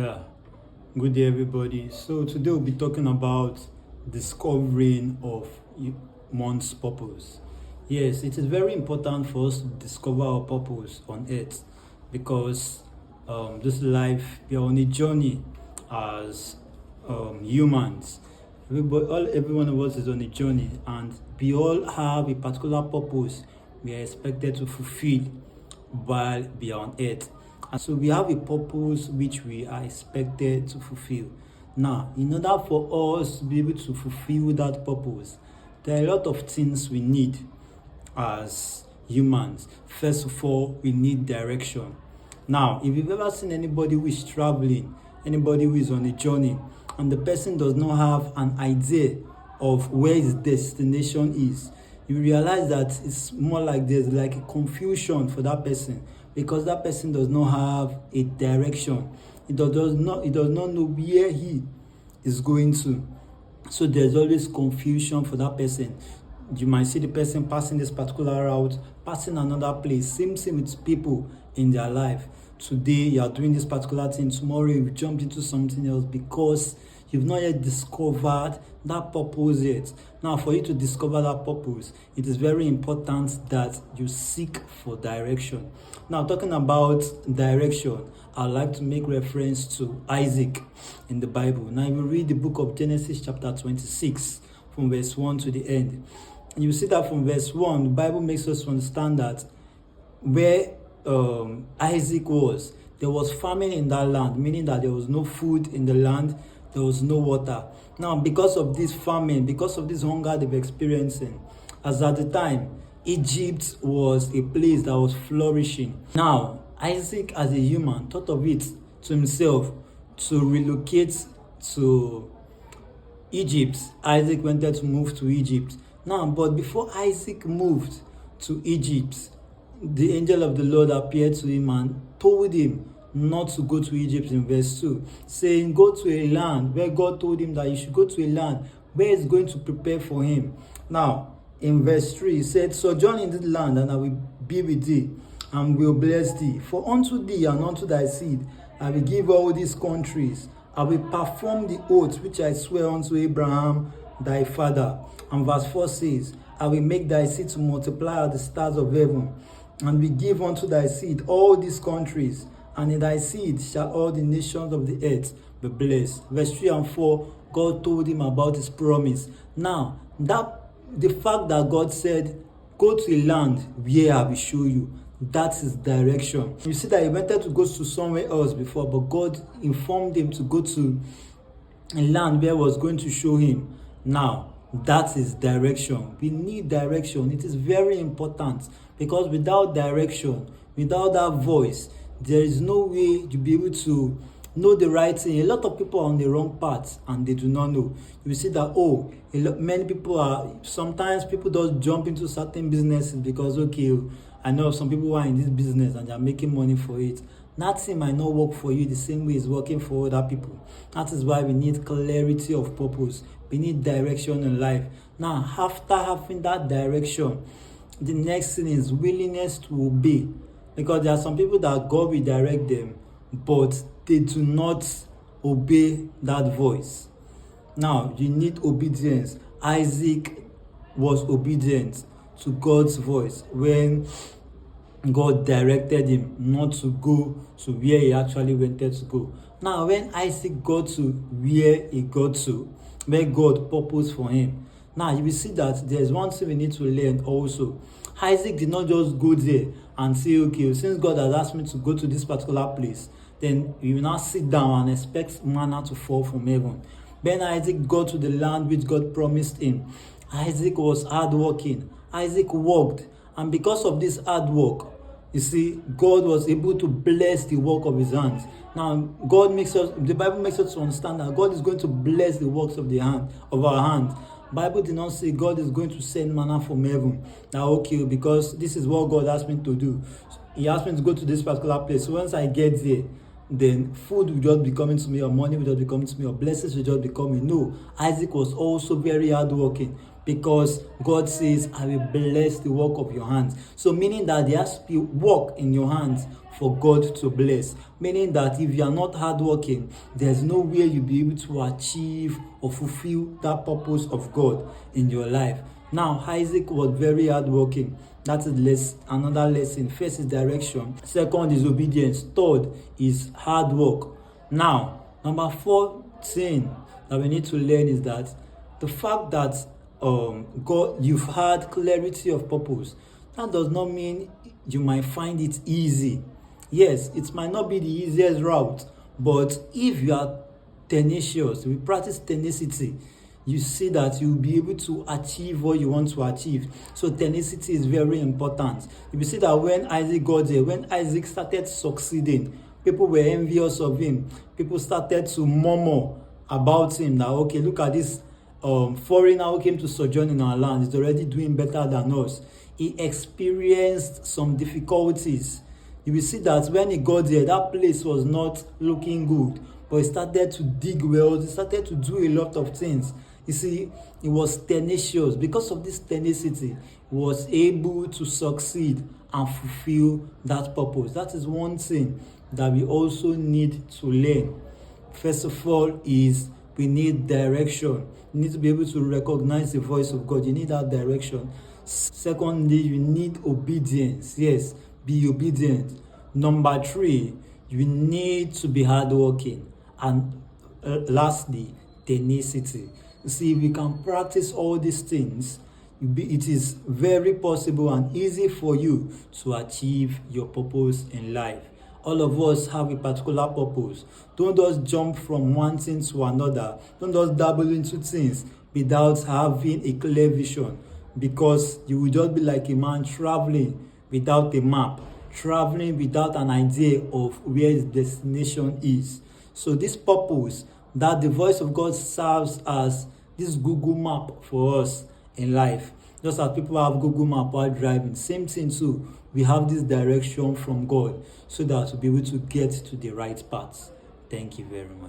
Yeah, good day, everybody. So today we'll be talking about discovering of one's purpose. Yes, it is very important for us to discover our purpose on earth because this life, we are on a journey as humans. Every one of us is on a journey, and we all have a particular purpose we are expected to fulfill while we are on earth. And so we have a purpose which we are expected to fulfill. Now, in order for us to be able to fulfill that purpose, there are a lot of things we need as humans. First of all, we need direction. Now, if you've ever seen anybody who is traveling, anybody who is on a journey, and the person does not have an idea of where his destination is, you realize that it's more like there's like a confusion for that person because that person does not have a direction. It does not know where he is going to. So there's always confusion for that person. You might see the person passing this particular route, passing another place. Same thing with people in their life. Today you are doing this particular thing, tomorrow you jump into something else because you've not yet discovered that purpose yet. Now, for you to discover that purpose, it is very important that you seek for direction. Now, talking about direction, I'd like to make reference to Isaac in the Bible. Now, if you read the book of Genesis chapter 26 from verse 1 to the end, you see that from verse 1, the Bible makes us understand that where Isaac was, there was famine in that land, meaning that there was no food in the land, there was no water. Now, because of this famine, because of this hunger they were experiencing, as at the time, Egypt was a place that was flourishing. Now, Isaac, as a human, thought of it to himself to relocate to Egypt. Isaac wanted to move to Egypt. Now, but before Isaac moved to Egypt, the angel of the Lord appeared to him and told him not to go to Egypt in verse 2, saying, go to a land where God told him that he should go to a land where he's going to prepare for him. Now, in verse 3, he said, sojourn in this land, and I will be with thee, and will bless thee. For unto thee and unto thy seed I will give all these countries. I will perform the oath which I swear unto Abraham thy father. And verse 4 says, I will make thy seed to multiply as the stars of heaven, and will give unto thy seed all these countries, and in thy seed shall all the nations of the earth be blessed. Verse 3 and 4, God told him about his promise. Now, the fact that God said, go to a land where I will show you, that is direction. You see that he wanted to go to somewhere else before, but God informed him to go to a land where he was going to show him. Now, that is direction. We need direction. It is very important because without direction, without that voice, there is no way to be able to know the right thing. A lot of people are on the wrong path and they do not know. You see that, many people are, sometimes people just jump into certain businesses because, okay, I know some people who are in this business and they are making money for it. Nothing might not work for you the same way it's working for other people. That is why we need clarity of purpose. We need direction in life. Now, after having that direction, the next thing is willingness to obey. Because there are some people that God will direct them, but they do not obey that voice. Now, you need obedience. Isaac was obedient to God's voice when God directed him not to go to where he actually wanted to go. Now, when Isaac got to where he got to, where God purposed for him, now you will see that there's one thing we need to learn also. Isaac did not just go there and say, okay, since God has asked me to go to this particular place, then you will not sit down and expect manna to fall from heaven. When Isaac got to the land which God promised him, Isaac was hardworking. Isaac worked. And because of this hard work, you see, God was able to bless the work of his hands. Now, the Bible makes us to understand that God is going to bless the works of our hands. Bible did not say God is going to send manna from heaven. Now, okay, because this is what God asked me to do. He asked me to go to this particular place. So once I get there, then food will just be coming to me, or money will just be coming to me, or blessings will just be coming. No, Isaac was also very hardworking because God says, I will bless the work of your hands. So meaning that there has to be work in your hands for God to bless. Meaning that if you are not hardworking, there's no way you'll be able to achieve or fulfill that purpose of God in your life. Now, Isaac was very hardworking. That is another lesson. First is direction. Second is obedience. Third is hard work. Now, number 14 that we need to learn is that the fact that God, you've had clarity of purpose, that does not mean you might find it easy. Yes, it might not be the easiest route, but if you are tenacious, if you practice tenacity, you see that you'll be able to achieve what you want to achieve. So tenacity is very important. You see that when Isaac got there, when Isaac started succeeding, people were envious of him. People started to murmur about him that, okay, look at this foreigner who came to sojourn in our land. He's already doing better than us. He experienced some difficulties. You will see that when he got there, that place was not looking good. But he started to dig wells. He started to do a lot of things. You see, he was tenacious. Because of this tenacity, he was able to succeed and fulfill that purpose. That is one thing that we also need to learn. First of all is we need direction. You need to be able to recognize the voice of God. You need that direction. Secondly, you need obedience. Yes, be obedient. Number 3, you need to be hardworking. And lastly, tenacity. You see, if we can practice all these things, it is very possible and easy for you to achieve your purpose in life. All of us have a particular purpose. Don't just jump from one thing to another. Don't just dabble into things without having a clear vision, because you will just be like a man traveling without a map, traveling without an idea of where his destination is. So this purpose, that the voice of God serves as this Google map for us in life. Just as people have Google map while driving, same thing too. We have this direction from God so that we'll be able to get to the right path. Thank you very much.